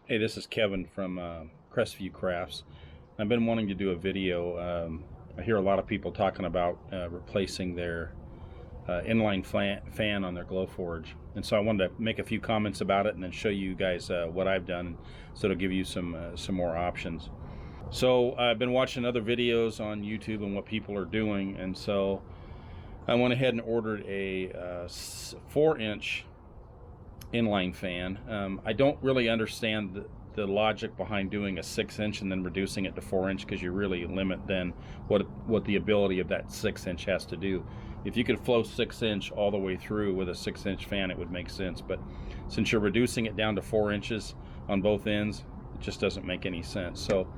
Hey, this is Kevin from Crestview Crafts. I've been wanting to do a video. I hear a lot of people talking about replacing their inline fan on their Glowforge, and so I wanted to make a few comments about it and then show you guys what I've done, so it'll give you some more options. So I've been watching other videos on YouTube and what people are doing, and so I went ahead and ordered a 4-inch inline fan. I don't really understand the logic behind doing a 6-inch and then reducing it to 4-inch, because you really limit then what the ability of that 6-inch has to do. If you could flow 6-inch all the way through with a 6-inch fan, it would make sense, but since you're reducing it down to 4 inches on both ends, it just doesn't make any sense. So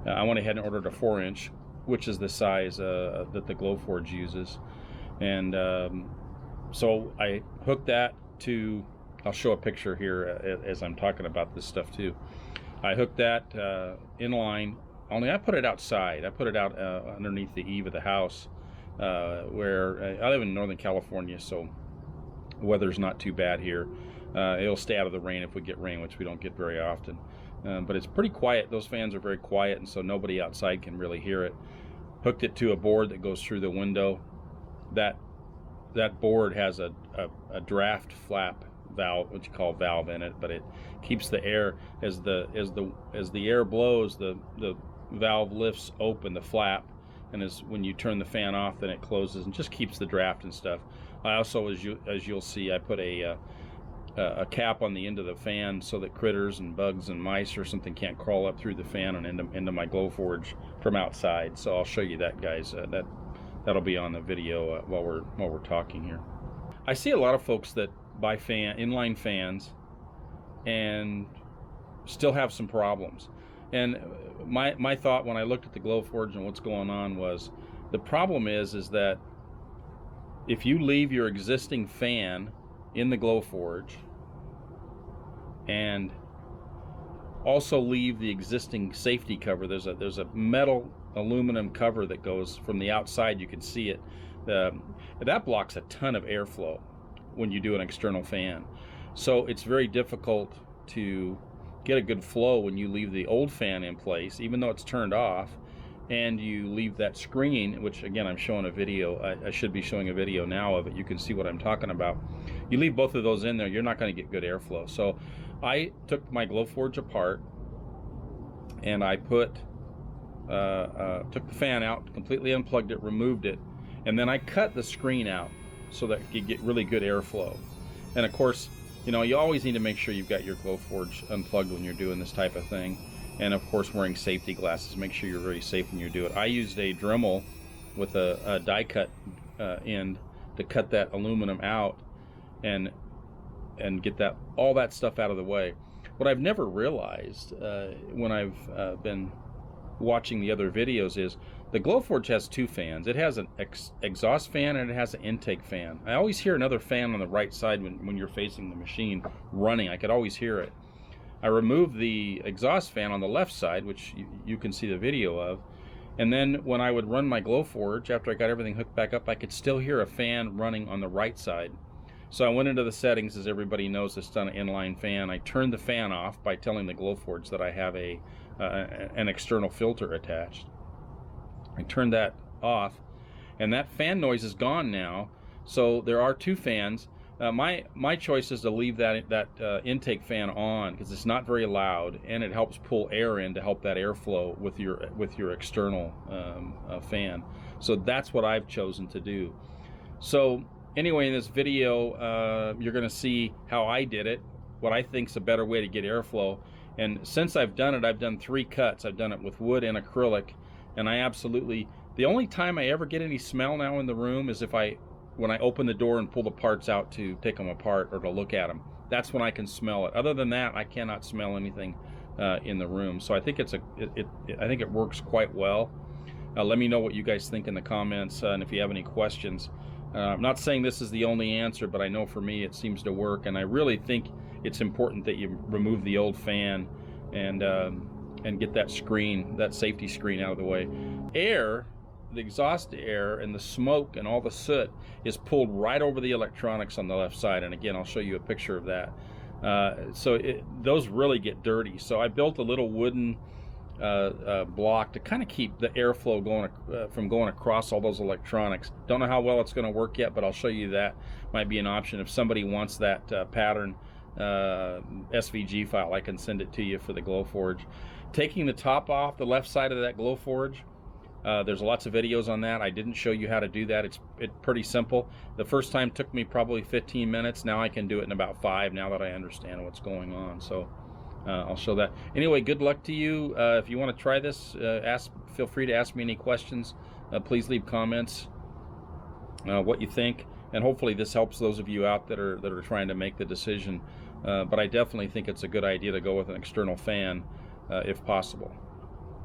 I went ahead and ordered a 4-inch, which is the size that the Glowforge uses, and so I hooked that to, I'll show a picture here as I'm talking about this stuff too. I hooked that in line, only I put it outside. I put it out underneath the eave of the house, where I live in Northern California, so weather's not too bad here. It'll stay out of the rain if we get rain, which we don't get very often. But it's pretty quiet. Those fans are very quiet, and so nobody outside can really hear it. Hooked it to a board that goes through the window. That board has a draft flap valve, what you call valve, in it, but it keeps the air, as the air blows, the valve lifts open the flap, and when you turn the fan off, then it closes and just keeps the draft and stuff. I also, as you'll see, I put a cap on the end of the fan so that critters and bugs and mice or something can't crawl up through the fan and into my Glowforge from outside. So I'll show you that, guys. That'll be on the video while we're talking here. I see a lot of folks that buy inline fans and still have some problems. And my thought when I looked at the Glowforge and what's going on was, the problem is that if you leave your existing fan in the Glowforge and also leave the existing safety cover, there's a metal aluminum cover that goes from the outside, you can see it, that blocks a ton of airflow when you do an external fan. So it's very difficult to get a good flow when you leave the old fan in place, even though it's turned off, and you leave that screen, which again I'm showing a video, I should be showing a video now of it, you can see what I'm talking about. You leave both of those in there, you're not going to get good airflow. So I took my Glowforge apart and I took the fan out, completely unplugged it, removed it, and then I cut the screen out so that you get really good airflow. And of course, you know, you always need to make sure you've got your Glowforge unplugged when you're doing this type of thing, and of course wearing safety glasses. Make sure you're really safe when you do it. I used a Dremel with a die cut end to cut that aluminum out and get all that stuff out of the way. What I've never realized when I've been watching the other videos is the Glowforge has two fans. It has an exhaust fan and it has an intake fan. I always hear another fan on the right side when you're facing the machine running. I could always hear it. I removed the exhaust fan on the left side, which you can see the video of, and then when I would run my Glowforge, after I got everything hooked back up, I could still hear a fan running on the right side. So I went into the settings, as everybody knows it's done an inline fan. I turned the fan off by telling the Glowforge that I have an external filter attached. I turned that off, and that fan noise is gone now. So there are two fans. My choice is to leave that intake fan on, because it's not very loud and it helps pull air in to help that airflow with your external fan. So that's what I've chosen to do. So anyway, in this video, you're going to see how I did it, what I think is a better way to get airflow. And since I've done it, I've done 3 cuts. I've done it with wood and acrylic, and the only time I ever get any smell now in the room is when I open the door and pull the parts out to take them apart or to look at them. That's when I can smell it. Other than that, I cannot smell anything in the room. So I think I think it works quite well. Let me know what you guys think in the comments, and if you have any questions. I'm not saying this is the only answer, but I know for me it seems to work, and I really think it's important that you remove the old fan and get that safety screen out of the way. The exhaust air and the smoke and all the soot is pulled right over the electronics on the left side, and again I'll show you a picture of that. Those really get dirty. So I built a little wooden block to kind of keep the airflow going from going across all those electronics. Don't know how well it's going to work yet, but I'll show you that. Might be an option if somebody wants that pattern SVG file. I can send it to you for the Glowforge. Taking the top off the left side of that Glowforge, there's lots of videos on that. I didn't show you how to do that. It's pretty simple. The first time took me probably 15 minutes. Now I can do it in about 5 now that I understand what's going on. So I'll show that. Anyway, good luck to you. If you want to try this, feel free to ask me any questions. Please leave comments what you think, and hopefully this helps those of you out that are trying to make the decision. But I definitely think it's a good idea to go with an external fan if possible.